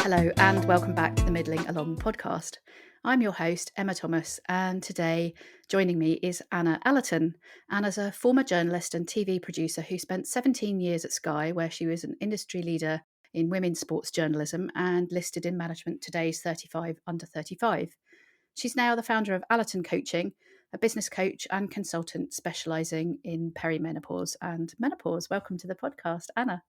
Hello and welcome back to the Middling Along podcast. I'm your host, Emma Thomas, and today joining me is Anna Allerton. Anna's a former journalist and TV producer who spent 17 years at Sky, where she was an industry leader in women's sports journalism and listed in Management Today's 35 Under 35. She's now the founder of Allerton Coaching, a business coach and consultant specialising in perimenopause and menopause. Welcome to the podcast, Anna.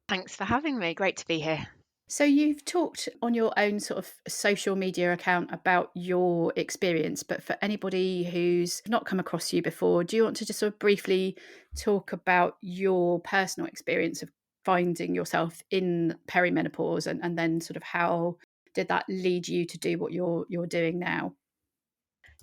Thanks for having me. Great to be here. So you've talked on your own sort of social media account about your experience, but for anybody who's not come across you before, do you want to just sort of briefly talk about your personal experience of finding yourself in perimenopause and then sort of how did that lead you to do what you're doing now?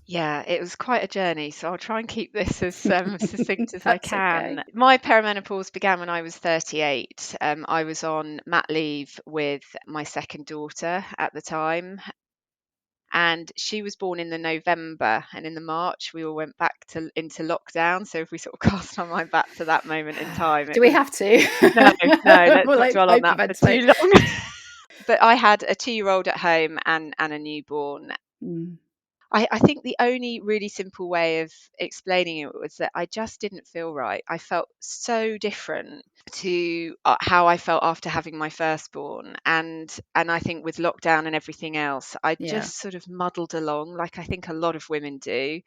Yeah, it was quite a journey, so I'll try and keep this as succinct as I That's can. okay. My perimenopause began when I was 38. I was on mat leave with my second daughter at the time, and she was born in the November, and in the March we all went back into lockdown. So if we sort of cast our mind back to that moment in time, Do we have to? No, let's We'll not dwell on that for too hyperventilate. long. But I had a 2-year-old at home and a newborn. I think the only really simple way of explaining it was that I just didn't feel right. I felt so different to how I felt after having my firstborn, and I think with lockdown and everything else, I Yeah. just sort of muddled along like I think a lot of women do.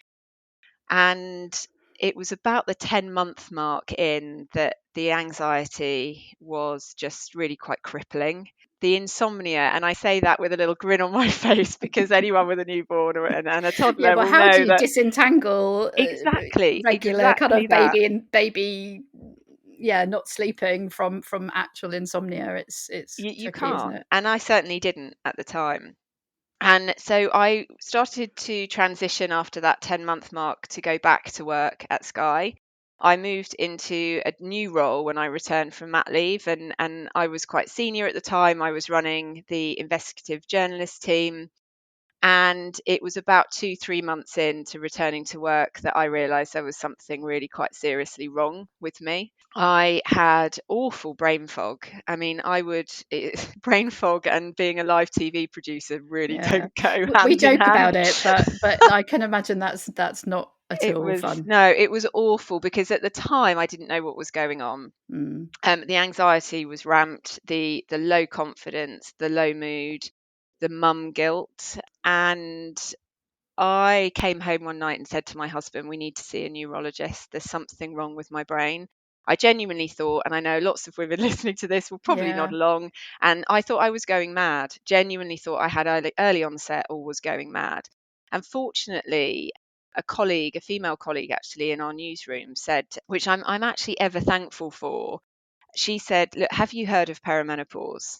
And it was about the 10-month mark in that the anxiety was just really quite crippling. The insomnia, and I say that with a little grin on my face because anyone with a newborn and a toddler Yeah, but will how do know you that disentangle regular kind of that. baby not sleeping from actual insomnia? It's You tricky, isn't can't, it? and I certainly didn't at the time. And so I started to transition after that 10-month mark to go back to work at Sky. I moved into a new role when I returned from mat leave, and I was quite senior at the time. I was running the investigative journalist team. And it was about 2-3 months into returning to work that I realised there was something really quite seriously wrong with me. I had awful brain fog. I mean, brain fog and being a live TV producer really don't go We hand in joke hand. about it, but I can imagine that's not at all fun. It was awful because at the time I didn't know what was going on. The anxiety was ramped, the low confidence, the low mood, the mum guilt. And I came home one night and said to my husband, we need to see a neurologist. There's something wrong with my brain. I genuinely thought, and I know lots of women listening to this will probably nod along, and I thought I was going mad, genuinely thought I had early onset or was going mad. And fortunately, a female colleague actually in our newsroom said, which I'm actually ever thankful for, she said, look, have you heard of perimenopause?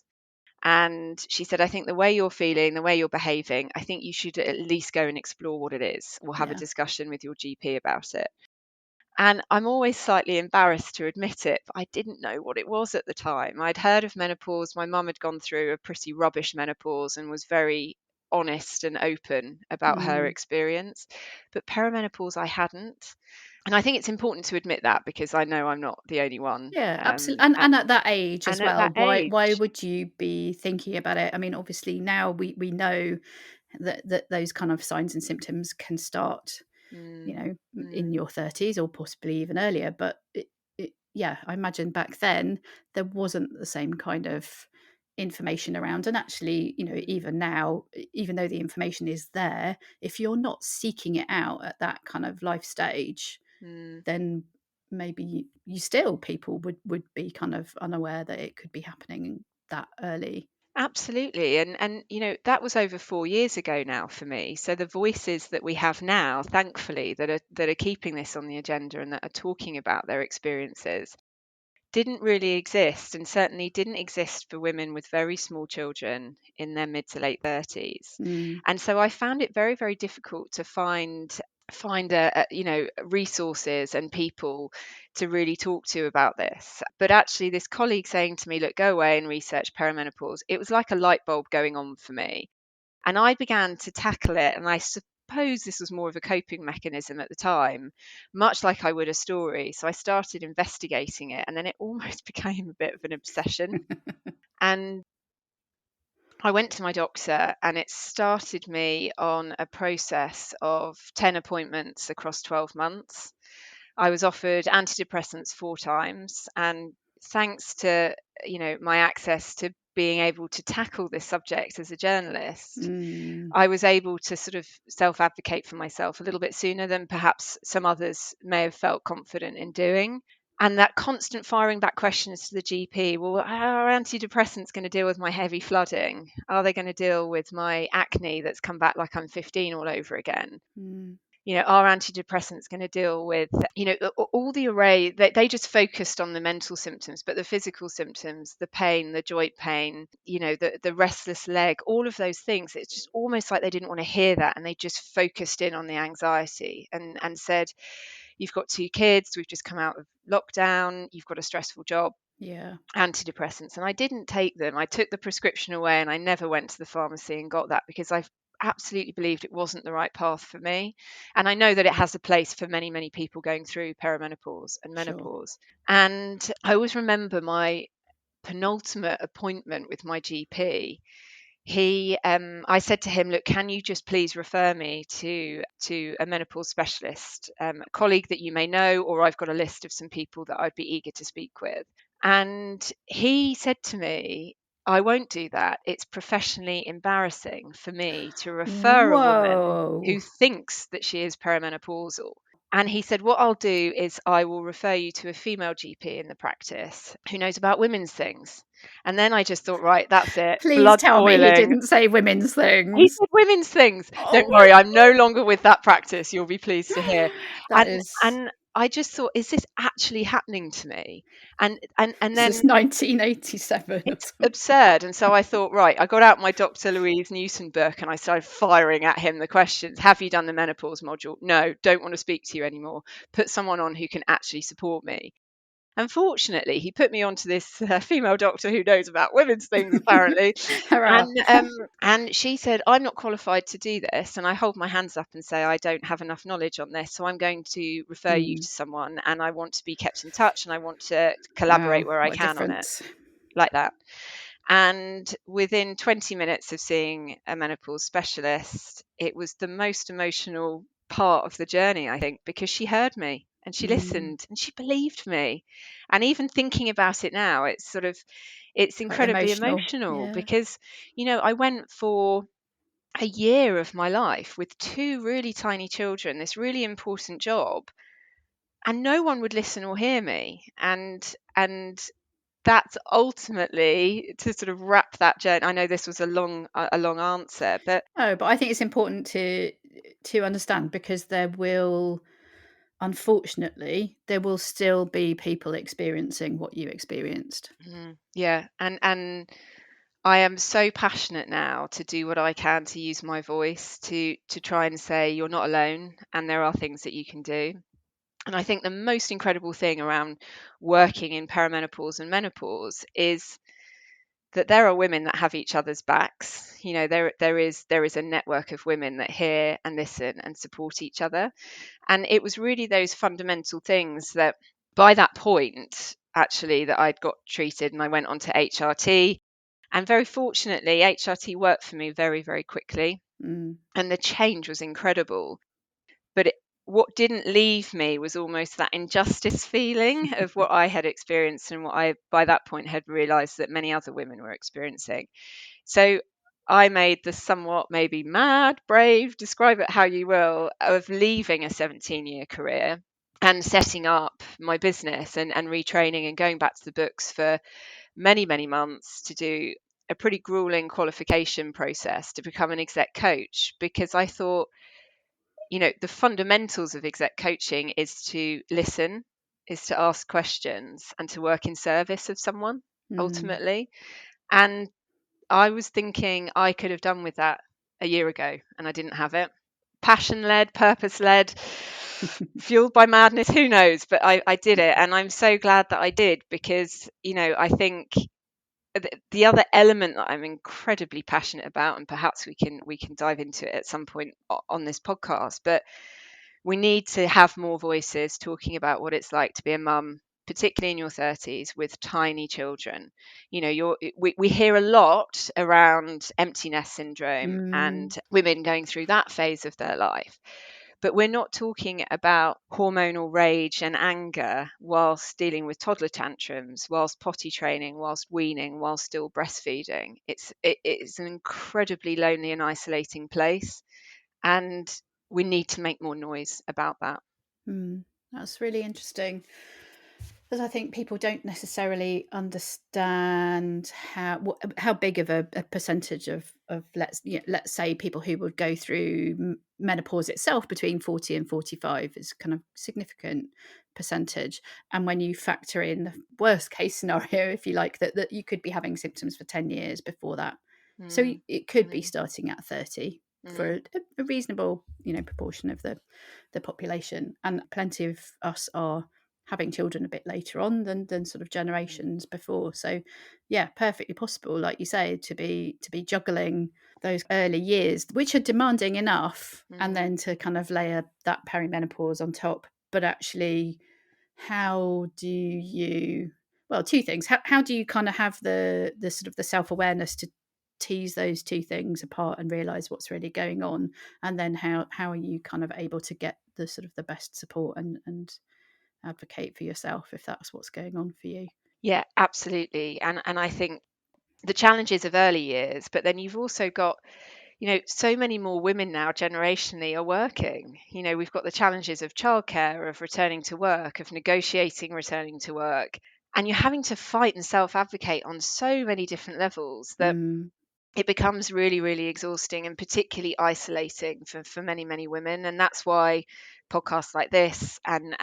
And she said, I think the way you're feeling, the way you're behaving, I think you should at least go and explore what it is or have a discussion with your GP about it. And I'm always slightly embarrassed to admit it, but I didn't know what it was at the time. I'd heard of menopause. My mum had gone through a pretty rubbish menopause and was very honest and open about her experience. But perimenopause, I hadn't. And I think it's important to admit that because I know I'm not the only one. Yeah, absolutely. And at that age as well, why would you be thinking about it? I mean, obviously now we know that those kind of signs and symptoms can start, in your 30s or possibly even earlier. But I imagine back then there wasn't the same kind of information around. And actually, even now, even though the information is there, if you're not seeking it out at that kind of life stage, then maybe people would be kind of unaware that it could be happening that early. Absolutely. And that was over 4 years ago now for me. So the voices that we have now, thankfully, that are keeping this on the agenda and that are talking about their experiences didn't really exist, and certainly didn't exist for women with very small children in their mid to late 30s. And so I found it very, very difficult to find resources and people to really talk to about this. But actually this colleague saying to me, look, go away and research perimenopause, it was like a light bulb going on for me. And I began to tackle it, and I suppose this was more of a coping mechanism at the time, much like I would a story. So I started investigating it, and then it almost became a bit of an obsession. And I went to my doctor, and it started me on a process of 10 appointments across 12 months. I was offered antidepressants 4 times, and thanks to, my access to being able to tackle this subject as a journalist, I was able to sort of self-advocate for myself a little bit sooner than perhaps some others may have felt confident in doing. And that constant firing back questions to the GP, well, how are antidepressants going to deal with my heavy flooding? Are they going to deal with my acne that's come back like I'm 15 all over again? Are antidepressants going to deal with, all the array? They just focused on the mental symptoms, but the physical symptoms, the pain, the joint pain, the restless leg, all of those things, it's just almost like they didn't want to hear that. And they just focused in on the anxiety and said, you've got 2 kids, we've just come out of lockdown, you've got a stressful job. Yeah. Antidepressants. And I didn't take them. I took the prescription away, and I never went to the pharmacy and got that, because I absolutely believed it wasn't the right path for me. And I know that it has a place for many, many people going through perimenopause and menopause. Sure. And I always remember my penultimate appointment with my GP. I said to him, look, can you just please refer me to a menopause specialist, a colleague that you may know, or I've got a list of some people that I'd be eager to speak with. And he said to me, I won't do that. It's professionally embarrassing for me to refer a woman who thinks that she is perimenopausal. And he said, what I'll do is I will refer you to a female GP in the practice who knows about women's things. And then I just thought, right, that's it. Please blood tell boiling. me he didn't say women's things. He said women's things. Don't worry, I'm no longer with that practice. You'll be pleased to hear. And I just thought, is this actually happening to me? And then this is 1987. It's absurd. And so I thought, right, I got out my Dr. Louise Newton book, and I started firing at him the questions. Have you done the menopause module? No, don't want to speak to you anymore. Put someone on who can actually support me. Unfortunately, he put me onto this female doctor who knows about women's things, apparently. And she said, I'm not qualified to do this. And I hold my hands up and say, I don't have enough knowledge on this. So I'm going to refer you to someone, and I want to be kept in touch, and I want to collaborate where I can on it. Like that. And within 20 minutes of seeing a menopause specialist, it was the most emotional part of the journey, I think, because she heard me and she listened and she believed me. And even thinking about it now, it's incredibly emotional. Because, I went for a year of my life with 2 really tiny children, this really important job, and no one would listen or hear me. And that's ultimately, to sort of wrap that journey. I know this was a long answer, but I think it's important to understand, because unfortunately there will still be people experiencing what you experienced. Yeah, and I am so passionate now to do what I can to use my voice to try and say you're not alone, and there are things that you can do. And I think the most incredible thing around working in perimenopause and menopause is that there are women that have each other's backs. There is a network of women that hear and listen and support each other. And it was really those fundamental things that, by that point, actually, that I'd got treated, and I went on to HRT. And very fortunately, HRT worked for me very, very quickly. And the change was incredible. But what didn't leave me was almost that injustice feeling of what I had experienced, and what I, by that point, had realised that many other women were experiencing. So I made the somewhat maybe mad, brave, describe it how you will, of leaving a 17-year career and setting up my business and retraining and going back to the books for many, many months to do a pretty grueling qualification process to become an exec coach, because I thought, the fundamentals of exec coaching is to listen, is to ask questions, and to work in service of someone, ultimately. And I was thinking I could have done with that a year ago, and I didn't have it. Passion-led, purpose-led, fueled by madness, who knows? But I did it, and I'm so glad that I did, because, I think the other element that I'm incredibly passionate about, and perhaps we can dive into it at some point on this podcast, but we need to have more voices talking about what it's like to be a mum, particularly in your 30s with tiny children. We hear a lot around empty nest syndrome and women going through that phase of their life. But we're not talking about hormonal rage and anger whilst dealing with toddler tantrums, whilst potty training, whilst weaning, whilst still breastfeeding. It's an incredibly lonely and isolating place. And we need to make more noise about that. That's really interesting, because I think people don't necessarily understand how big of a percentage of let's say people who would go through menopause itself between 40 and 45 is kind of significant percentage. And when you factor in the worst case scenario, if you like, that you could be having symptoms for 10 years before that. So it could be starting at 30 for a reasonable, proportion of the population. And plenty of us are having children a bit later on than sort of generations before. So yeah, perfectly possible, like you say, to be juggling those early years, which are demanding enough, and then to kind of layer that perimenopause on top. But actually, how do you, well, two things. How do you kind of have the sort of the self-awareness to tease those two things apart and realize what's really going on? And then how are you kind of able to get the sort of the best support and advocate for yourself if that's what's going on for you? Yeah, absolutely. And I think the challenges of early years, but then you've also got, so many more women now generationally are working. We've got the challenges of childcare, of returning to work, of negotiating returning to work. And you're having to fight and self-advocate on so many different levels that it becomes really, really exhausting and particularly isolating for many, many women. And that's why podcasts like this and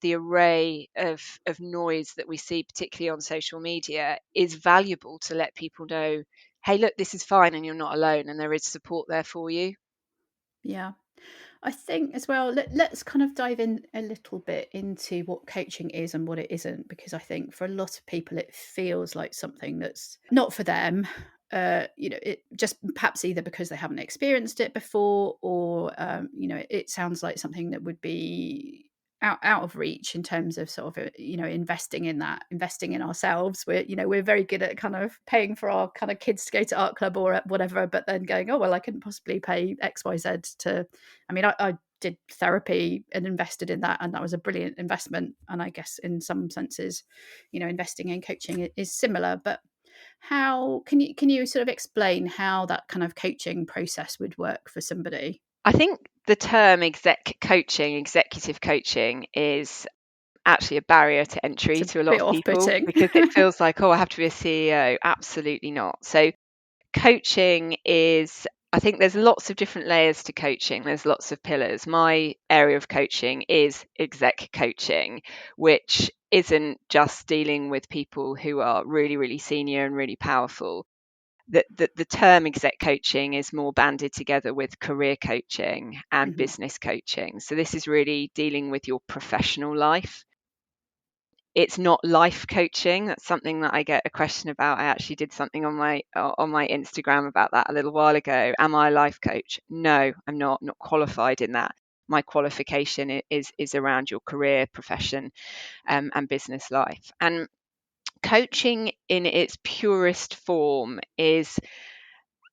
the array of noise that we see, particularly on social media, is valuable to let people know, hey, look, this is fine and you're not alone and there is support there for you. Yeah. I think as well, let's kind of dive in a little bit into what coaching is and what it isn't, because I think for a lot of people it feels like something that's not for them. It just perhaps either because they haven't experienced it before, or it sounds like something that would be out of reach in terms of sort of investing in ourselves. We're very good at kind of paying for our kind of kids to go to art club or whatever, but then going, oh well, I couldn't possibly pay XYZ to. I mean, I did therapy and invested in that, and that was a brilliant investment. And I guess in some senses, investing in coaching is similar. But how can you sort of explain how that kind of coaching process would work for somebody? I think the term executive coaching is actually a barrier to entry to a lot of people, because it feels like, oh, I have to be a CEO. Absolutely not. So coaching is, I think there's lots of different layers to coaching. There's lots of pillars. My area of coaching is exec coaching, which isn't just dealing with people who are really, really senior and really powerful. The term exec coaching is more banded together with career coaching and business coaching. So this is really dealing with your professional life. It's not life coaching. That's something that I get a question about. I actually did something on my Instagram about that a little while ago. Am I a life coach? No, I'm not qualified in that. My qualification is around your career, profession, and business life. And coaching in its purest form is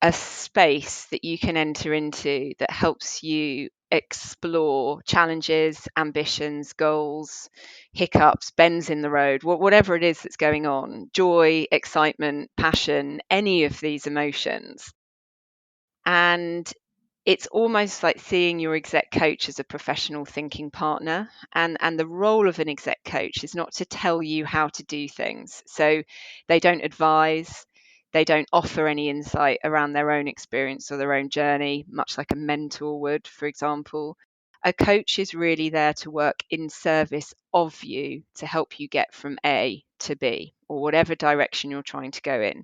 a space that you can enter into that helps you explore challenges, ambitions, goals, hiccups, bends in the road, whatever it is that's going on, joy, excitement, passion, any of these emotions. And it's almost like seeing your exec coach as a professional thinking partner. And the role of an exec coach is not to tell you how to do things. So they don't advise, they don't offer any insight around their own experience or their own journey, much like a mentor would, for example. A coach is really there to work in service of you to help you get from A to B, or whatever direction you're trying to go in.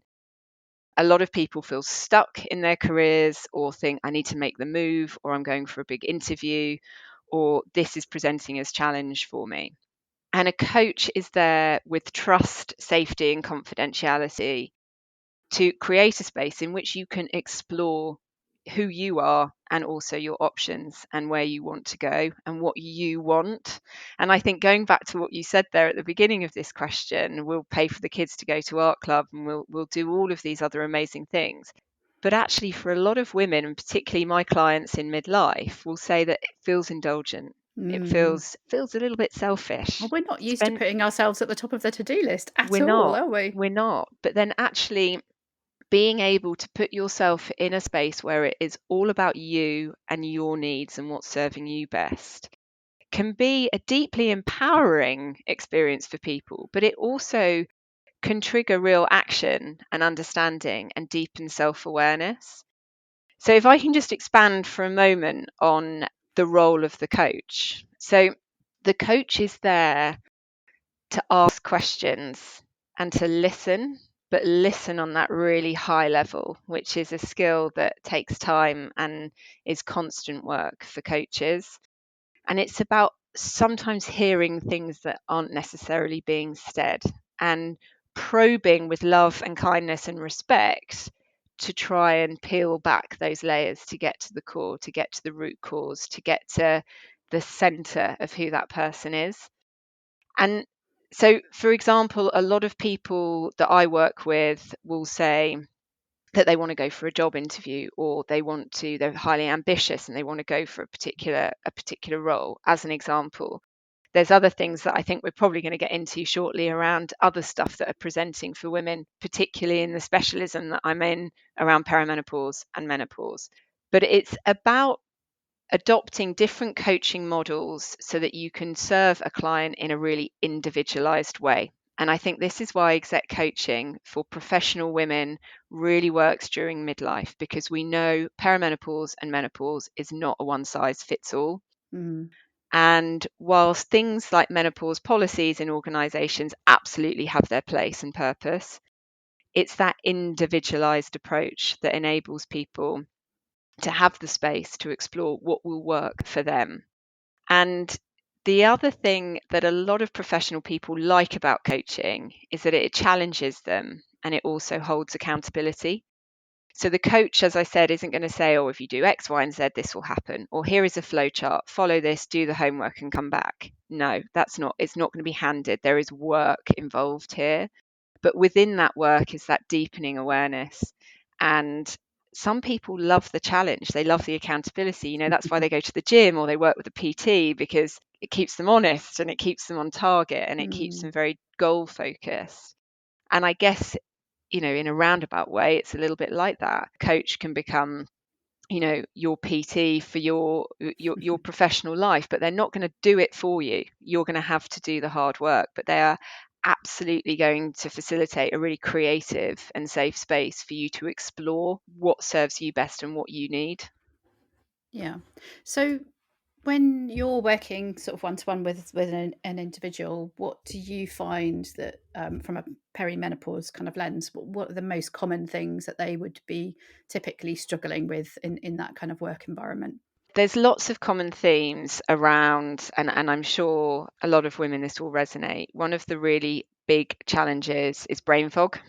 A lot of people feel stuck in their careers or think, I need to make the move, or I'm going for a big interview, or this is presenting as challenge for me. And a coach is there with trust, safety, and confidentiality to create a space in which you can explore who you are and also your options and where you want to go and what you want. And I think going back to what you said there at the beginning of this question, we'll pay for the kids to go to art club and we'll do all of these other amazing things. But actually, for a lot of women, and particularly my clients in midlife, will say that it feels indulgent. It feels a little bit selfish. Well, we're not used to putting ourselves at the top of the to-do list at all, are we? We're not. But then actually being able to put yourself in a space where it is all about you and your needs and what's serving you best can be a deeply empowering experience for people, but it also can trigger real action and understanding and deepen self-awareness. So if I can just expand for a moment on the role of the coach. So the coach is there to ask questions and to listen, but listen on that really high level, which is a skill that takes time and is constant work for coaches. And it's about sometimes hearing things that aren't necessarily being said and probing with love and kindness and respect to try and peel back those layers to get to the core, to get to the root cause, to get to the center of who that person is. And so, for example, a lot of people that I work with will say that they want to go for a job interview, or they're highly ambitious and they want to go for a particular role, as an example. There's other things that I think we're probably going to get into shortly around other stuff that are presenting for women, particularly in the specialism that I'm in around perimenopause and menopause. But it's about adopting different coaching models so that you can serve a client in a really individualized way. And I think this is why exec coaching for professional women really works during midlife, because we know perimenopause and menopause is not a one size fits all. And whilst things like menopause policies in organizations absolutely have their place and purpose, it's that individualized approach that enables people to have the space to explore what will work for them. And the other thing that a lot of professional people like about coaching is that it challenges them and it also holds accountability. So the coach, as I said, isn't going to say, oh, if you do X, Y, and Z, this will happen. Or here is a flow chart, follow this, do the homework and come back. No, it's not going to be handed. There is work involved here. But within that work is that deepening awareness. And some people love the challenge. They love the accountability. That's why they go to the gym or they work with a PT, because it keeps them honest and it keeps them on target and it keeps them very goal focused. And I guess, in a roundabout way, it's a little bit like that. Coach can become, your PT for your professional life, but they're not going to do it for you. You're going to have to do the hard work, but they are absolutely going to facilitate a really creative and safe space for you to explore what serves you best and what you need. Yeah. So when you're working sort of one-to-one with an individual, what do you find that from a perimenopause kind of lens, what are the most common things that they would be typically struggling with in that kind of work environment? There's lots of common themes around, and I'm sure a lot of women this will resonate. One of the really big challenges is brain fog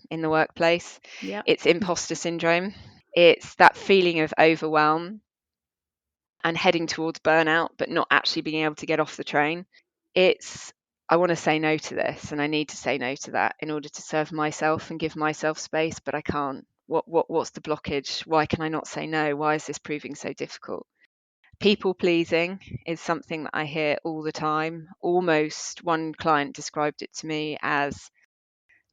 in the workplace. Yeah. It's imposter syndrome. It's that feeling of overwhelm and heading towards burnout, but not actually being able to get off the train. I want to say no to this and I need to say no to that in order to serve myself and give myself space, but I can't. What's the blockage? Why can I not say no? Why is this proving so difficult? People pleasing is something that I hear all the time. Almost one client described it to me as,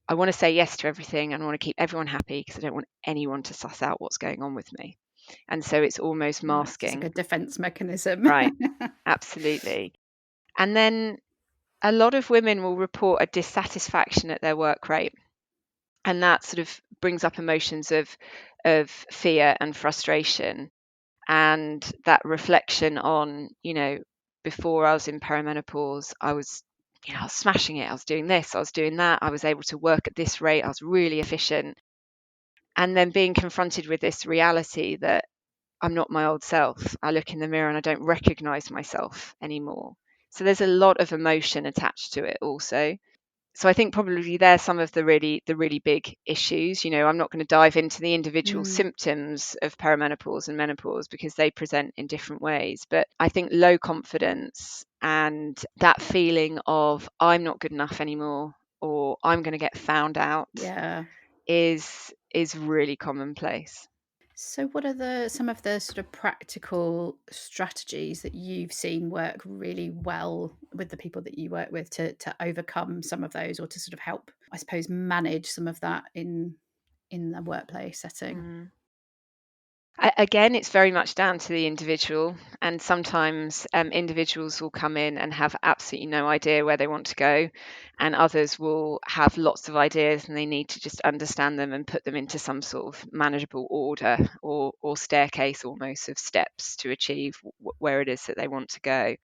I want to say yes to everything and I want to keep everyone happy because I don't want anyone to suss out what's going on with me. And so it's almost masking. It's like a defense mechanism. Right, absolutely. And then a lot of women will report a dissatisfaction at their work rate. And that sort of brings up emotions of fear and frustration. And that reflection on, before I was in perimenopause, I was smashing it. I was doing this, I was doing that. I was able to work at this rate. I was really efficient. And then being confronted with this reality that I'm not my old self. I look in the mirror and I don't recognize myself anymore. So there's a lot of emotion attached to it also. So I think probably they're some of the really big issues. I'm not going to dive into the individual symptoms of perimenopause and menopause because they present in different ways. But I think low confidence and that feeling of I'm not good enough anymore, or I'm going to get found out, is really commonplace. So what are some of the sort of practical strategies that you've seen work really well with the people that you work with to overcome some of those, or to sort of help, I suppose, manage some of that in the workplace setting? Again, it's very much down to the individual, and sometimes individuals will come in and have absolutely no idea where they want to go, and others will have lots of ideas and they need to just understand them and put them into some sort of manageable order or staircase almost of steps to achieve where it is that they want to go.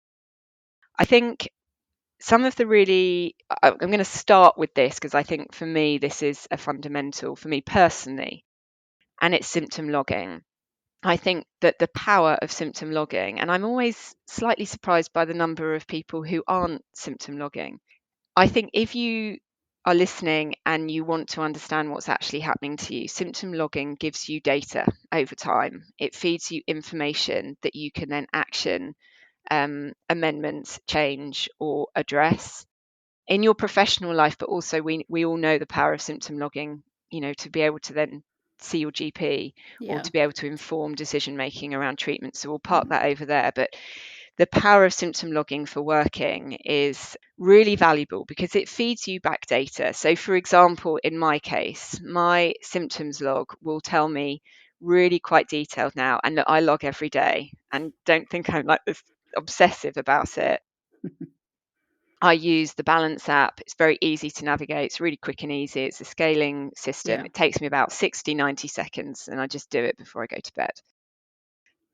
I think some of the I'm going to start with this because I think for me this is a fundamental for me personally, and it's symptom logging. I think that the power of symptom logging, and I'm always slightly surprised by the number of people who aren't symptom logging. I think if you are listening and you want to understand what's actually happening to you, symptom logging gives you data over time. It feeds you information that you can then action, amendments, change, or address in your professional life. But also, we all know the power of symptom logging, to be able to then see your GP or to be able to inform decision making around treatment. So we'll park that over there. But the power of symptom logging for working is really valuable because it feeds you back data. So for example, in my case, my symptoms log will tell me really quite detailed now, and I log every day, and don't think I'm like this obsessive about it. I use the Balance app. It's very easy to navigate. It's really quick and easy. It's a scaling system. It takes me about 90 seconds, and I just do it before I go to bed.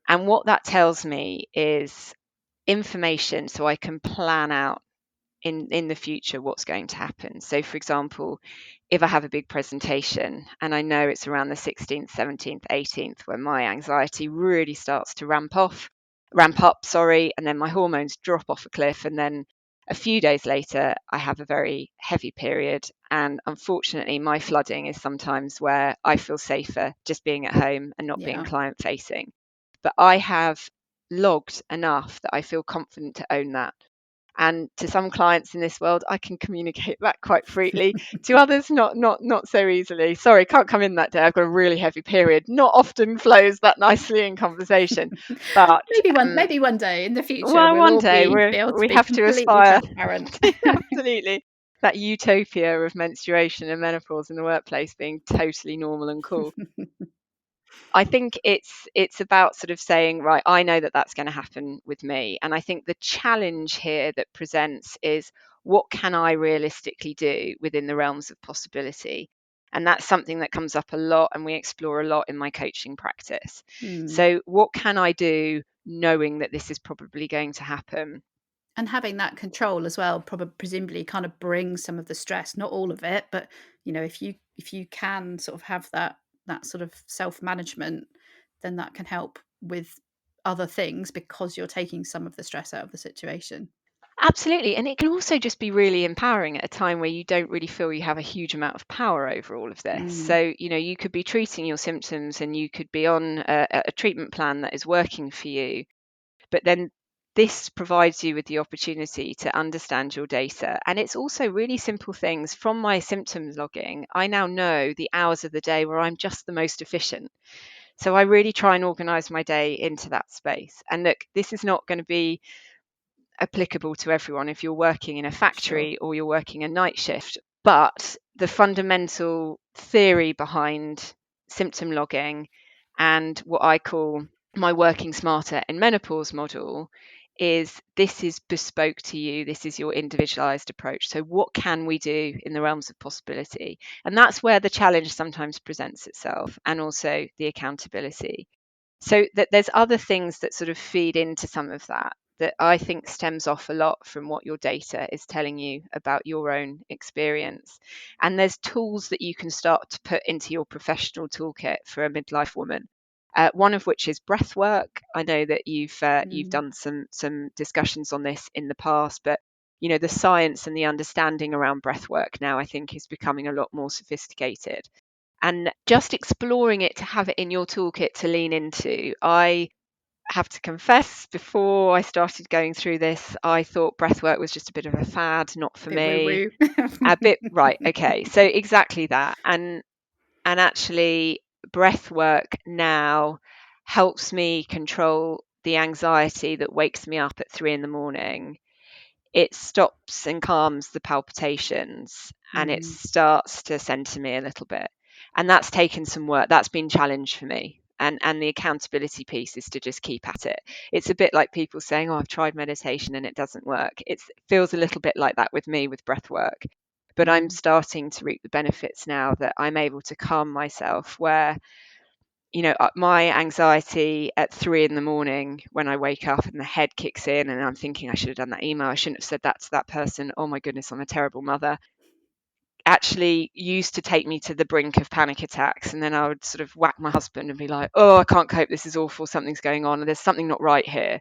And what that tells me is information so I can plan out in the future what's going to happen. So for example, if I have a big presentation and I know it's around the 16th, 17th, 18th when my anxiety really starts to ramp up, and then my hormones drop off a cliff, and then a few days later I have a very heavy period, and unfortunately my flooding is sometimes where I feel safer just being at home and not being client facing. But I have logged enough that I feel confident to own that. And to some clients in this world, I can communicate that quite freely. To others, not so easily. Sorry, can't come in that day. I've got a really heavy period. Not often flows that nicely in conversation, but maybe one day in the future well, we'll one all day be able to we be have to completely aspire. transparent. Absolutely, that utopia of menstruation and menopause in the workplace being totally normal and cool. I think it's about sort of saying, right, I know that that's going to happen with me. And I think the challenge here that presents is, what can I realistically do within the realms of possibility? And that's something that comes up a lot and we explore a lot in my coaching practice. So what can I do knowing that this is probably going to happen? And having that control as well, probably presumably kind of brings some of the stress, not all of it, but if you can sort of have that sort of self-management, then that can help with other things because you're taking some of the stress out of the situation. Absolutely. And it can also just be really empowering at a time where you don't really feel you have a huge amount of power over all of this. So, you could be treating your symptoms and you could be on a treatment plan that is working for you. But then this provides you with the opportunity to understand your data. And it's also really simple things. From my symptoms logging, I now know the hours of the day where I'm just the most efficient. So I really try and organize my day into that space. And look, this is not going to be applicable to everyone if you're working in a factory or you're working a night shift. But the fundamental theory behind symptom logging and what I call my working smarter in menopause model is, this is bespoke to you. This is your individualized approach. So what can we do in the realms of possibility? And that's where the challenge sometimes presents itself, and also the accountability. So that there's other things that sort of feed into some of that I think stems off a lot from what your data is telling you about your own experience. And there's tools that you can start to put into your professional toolkit for a midlife woman. one of which is breath work. I know that you've done some discussions on this in the past, but the science and the understanding around breath work now, I think, is becoming a lot more sophisticated. And just exploring it, to have it in your toolkit to lean into. I have to confess, before I started going through this, I thought breathwork was just a bit of a fad, not for me. A bit, right, okay. So exactly that. And actually, breathwork now helps me control the anxiety that wakes me up at 3 a.m. It stops and calms the palpitations, and it starts to center me a little bit. And that's taken some work. That's been challenged for me. And the accountability piece is to just keep at it. It's a bit like people saying, oh, I've tried meditation and it doesn't work. It feels a little bit like that with me with breath work. But I'm starting to reap the benefits now, that I'm able to calm myself, where my anxiety at 3 a.m. when I wake up and the head kicks in and I'm thinking, I should have done that email, I shouldn't have said that to that person, oh my goodness, I'm a terrible mother, actually used to take me to the brink of panic attacks. And then I would sort of whack my husband and be like, oh, I can't cope, this is awful, something's going on, there's something not right here.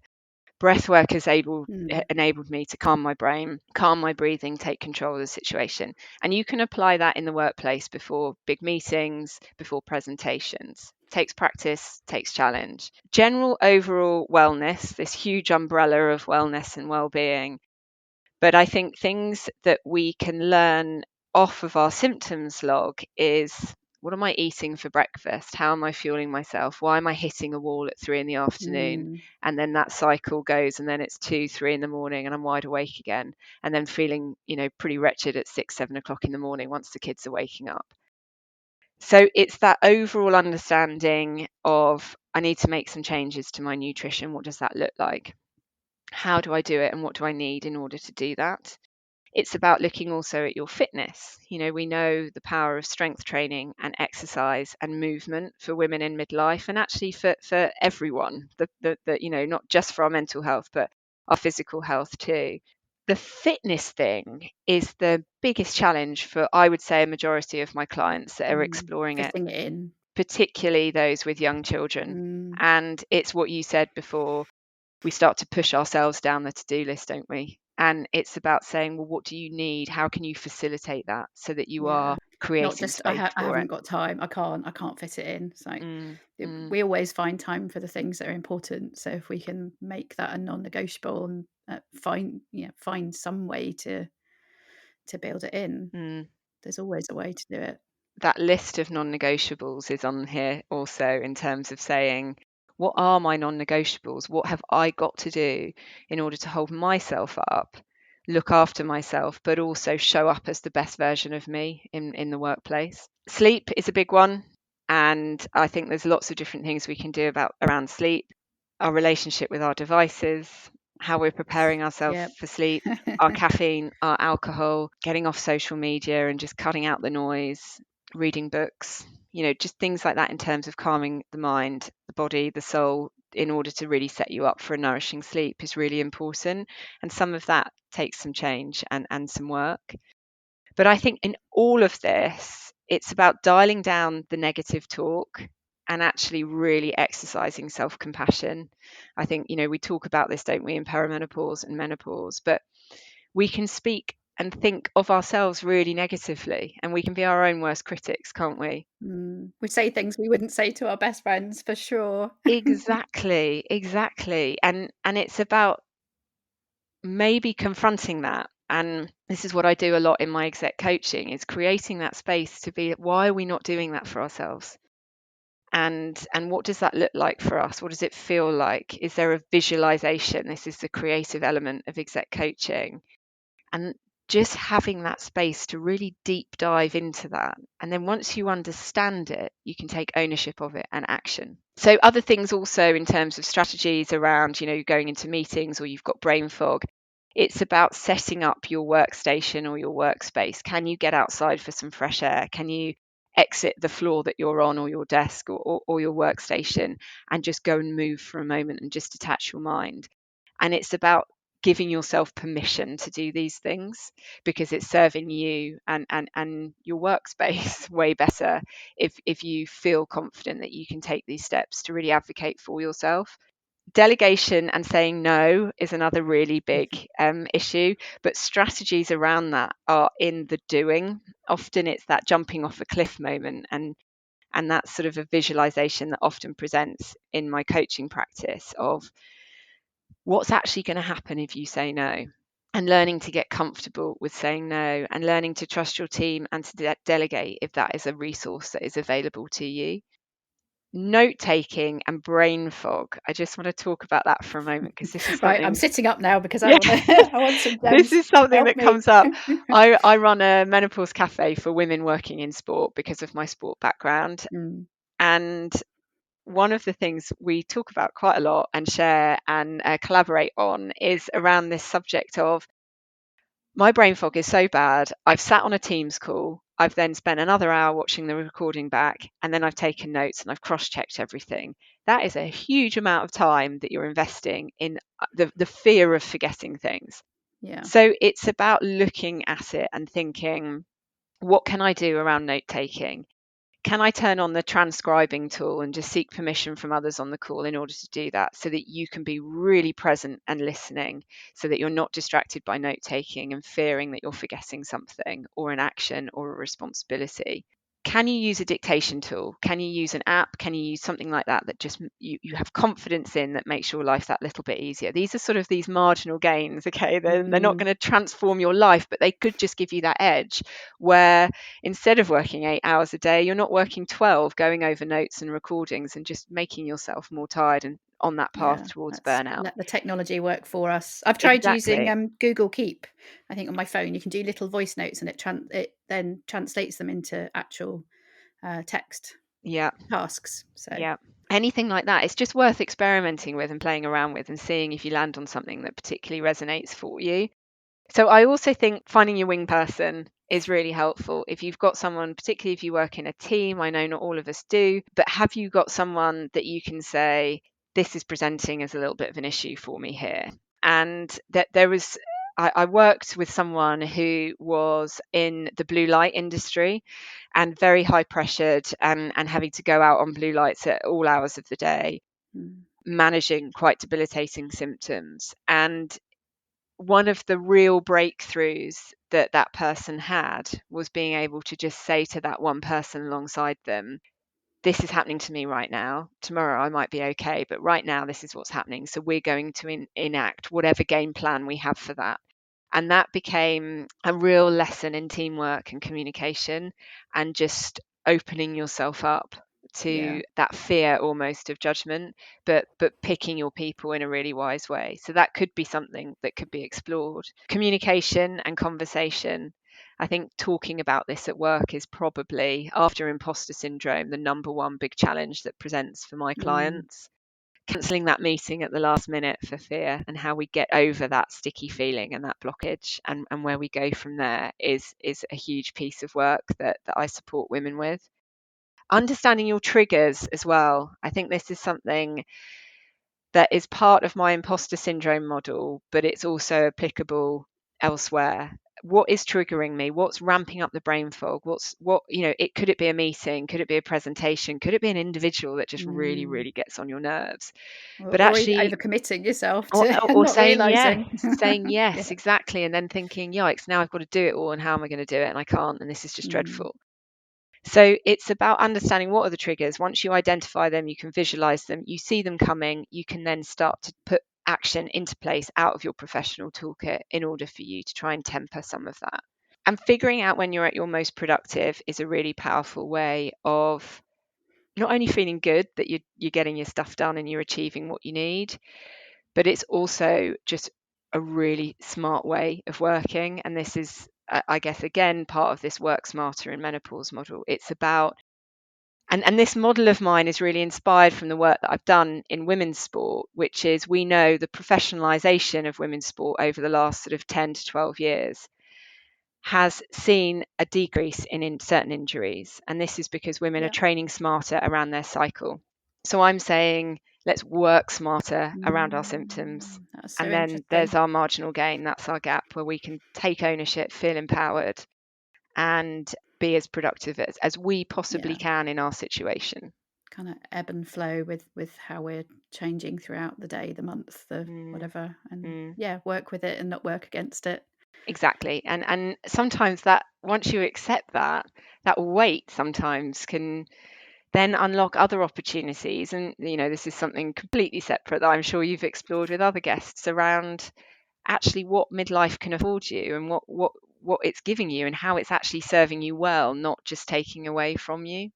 Breathwork has enabled me to calm my brain, calm my breathing, take control of the situation. And you can apply that in the workplace, before big meetings, before presentations. Takes practice, takes challenge. General overall wellness, this huge umbrella of wellness and well-being. But I think things that we can learn off of our symptoms log is, what am I eating for breakfast? How am I fueling myself? Why am I hitting a wall at 3 p.m? And then that cycle goes, and then it's 2, 3 a.m, and I'm wide awake again. And then feeling, pretty wretched at 6, 7 o'clock in the morning once the kids are waking up. So it's that overall understanding of, I need to make some changes to my nutrition. What does that look like? How do I do it? And what do I need in order to do that? It's about looking also at your fitness. We know the power of strength training and exercise and movement for women in midlife, and actually for everyone, not just for our mental health, but our physical health too. The fitness thing is the biggest challenge for, I would say, a majority of my clients that are exploring it, particularly those with young children. And it's what you said before, we start to push ourselves down the to-do list, don't we? And it's about saying, well, what do you need? How can you facilitate that so that you are creating not just space I haven't got time, I can't fit it in. So we always find time for the things that are important. So if we can make that a non-negotiable, and find some way to build it in, there's always a way to do it. That list of non-negotiables is on here also, in terms of saying, what are my non-negotiables? What have I got to do in order to hold myself up, look after myself, but also show up as the best version of me in the workplace? Sleep is a big one. And I think there's lots of different things we can do around sleep, our relationship with our devices, how we're preparing ourselves for sleep, our caffeine, our alcohol, getting off social media and just cutting out the noise, reading books, just things like that, in terms of calming the mind, the body, the soul, in order to really set you up for a nourishing sleep, is really important. And some of that takes some change and some work. But I think in all of this, it's about dialing down the negative talk and actually really exercising self-compassion. I think, we talk about this, don't we, in perimenopause and menopause, but we can speak and think of ourselves really negatively, and we can be our own worst critics, can't we? We say things we wouldn't say to our best friends, for sure. Exactly. And it's about maybe confronting that. And this is what I do a lot in my exec coaching, is creating that space to be, why are we not doing that for ourselves? And what does that look like for us? What does it feel like? Is there a visualization? This is the creative element of exec coaching. And just having that space to really deep dive into that. And then once you understand it, you can take ownership of it and action. So other things also, in terms of strategies around, going into meetings, or you've got brain fog, it's about setting up your workstation or your workspace. Can you get outside for some fresh air? Can you exit the floor that you're on, or your desk, or your workstation, and just go and move for a moment and just detach your mind? And it's about giving yourself permission to do these things, because it's serving you and your workspace way better if you feel confident that you can take these steps to really advocate for yourself. Delegation and saying no is another really big issue, but strategies around that are in the doing. Often it's that jumping off a cliff moment, and that's sort of a visualization that often presents in my coaching practice of what's actually going to happen if you say no, and learning to get comfortable with saying no, and learning to trust your team and to delegate if that is a resource that is available to you. Note taking and brain fog. I just want to talk about that for a moment, because this is right. something. I'm sitting up now because I want some This is something that me. comes up. I run a menopause cafe for women working in sport because of my sport background. And one of the things we talk about quite a lot and share and collaborate on is around this subject of, my brain fog is so bad, I've sat on a Teams call, I've then spent another hour watching the recording back, and then I've taken notes and I've cross-checked everything. That is a huge amount of time that you're investing in the fear of forgetting things. Yeah. So it's about looking at it and thinking, what can I do around note taking? Can I turn on the transcribing tool and just seek permission from others on the call in order to do that, so that you can be really present and listening, so that you're not distracted by note taking and fearing that you're forgetting something or an action or a responsibility? Can you use a dictation tool? Can you use an app? Can you use something like that just you have confidence in, that makes your life that little bit easier? These are sort of these marginal gains, okay? They're not going to transform your life, but they could just give you that edge where instead of working 8 hours a day, you're not working 12, going over notes and recordings and just making yourself more tired and on that path towards burnout. Let the technology work for us. I've tried Exactly. using Google Keep. I think on my phone you can do little voice notes, and it then translates them into actual text tasks. So anything like that, it's just worth experimenting with and playing around with and seeing if you land on something that particularly resonates for you. So I also think finding your wing person is really helpful. If you've got someone, particularly if you work in a team, I know not all of us do, but have you got someone that you can say, this is presenting as a little bit of an issue for me here? And that there was, I worked with someone who was in the blue light industry and very high pressured, and having to go out on blue lights at all hours of the day, managing quite debilitating symptoms. And one of the real breakthroughs that that person had was being able to just say to that one person alongside them, this is happening to me right now. Tomorrow I might be okay, but right now this is what's happening. So we're going to enact whatever game plan we have for that. And that became a real lesson in teamwork and communication, and just opening yourself up to that fear almost of judgment, but picking your people in a really wise way. So that could be something that could be explored. Communication and conversation. I think talking about this at work is probably, after imposter syndrome, the number one big challenge that presents for my clients. Cancelling that meeting at the last minute for fear, and how we get over that sticky feeling and that blockage, and where we go from there is a huge piece of work that I support women with. Understanding your triggers as well. I think this is something that is part of my imposter syndrome model, but it's also applicable elsewhere. What is triggering me? What's ramping up the brain fog? Could it be a meeting? Could it be a presentation? Could it be an individual that just really, really gets on your nerves? But or actually, overcommitting yourself to or not saying realizing. saying yes, exactly. And then thinking, yikes, now I've got to do it all. And how am I going to do it? And I can't. And this is just dreadful. So it's about understanding what are the triggers. Once you identify them, you can visualize them, you see them coming, you can then start to put action into place out of your professional toolkit in order for you to try and temper some of that. And figuring out when you're at your most productive is a really powerful way of not only feeling good that you're getting your stuff done and you're achieving what you need, but it's also just a really smart way of working. And this is, I guess, again, part of this work smarter in menopause model. It's about, and this model of mine is really inspired from the work that I've done in women's sport, which is, we know the professionalization of women's sport over the last sort of 10 to 12 years has seen a decrease in certain injuries. And this is because women are training smarter around their cycle. So I'm saying, let's work smarter around our symptoms. That's so and then interesting. there's our marginal gain. That's our gap where we can take ownership, feel empowered, and be as productive as we possibly can in our situation. Kind of ebb and flow with how we're changing throughout the day, the month, the whatever, and work with it and not work against it. Exactly. And sometimes that, once you accept that weight sometimes can then unlock other opportunities. And this is something completely separate that I'm sure you've explored with other guests, around actually what midlife can afford you, and what it's giving you, and how it's actually serving you well, not just taking away from you.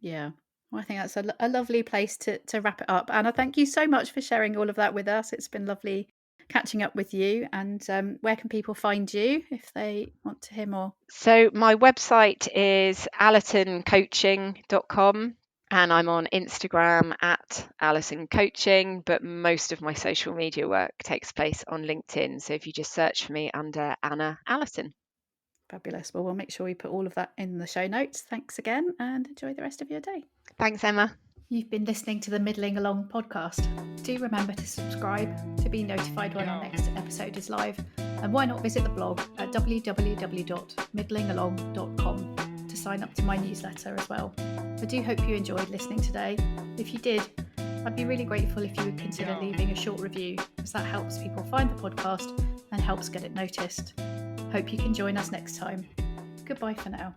Yeah. Well, I think that's a lovely place to wrap it up. Anna, thank you so much for sharing all of that with us. It's been lovely catching up with you. And where can people find you if they want to hear more? So my website is allertoncoaching.com, and I'm on Instagram at Allerton Coaching, but most of my social media work takes place on LinkedIn. So if you just search for me under Anna Allerton. Fabulous. Well, we'll make sure we put all of that in the show notes. Thanks again, and enjoy the rest of your day. Thanks, Emma. You've been listening to the Middling Along podcast. Do remember to subscribe to be notified when our next episode is live. And why not visit the blog at www.middlingalong.com to sign up to my newsletter as well. I do hope you enjoyed listening today. If you did, I'd be really grateful if you would consider leaving a short review, as that helps people find the podcast and helps get it noticed. Hope you can join us next time. Goodbye for now.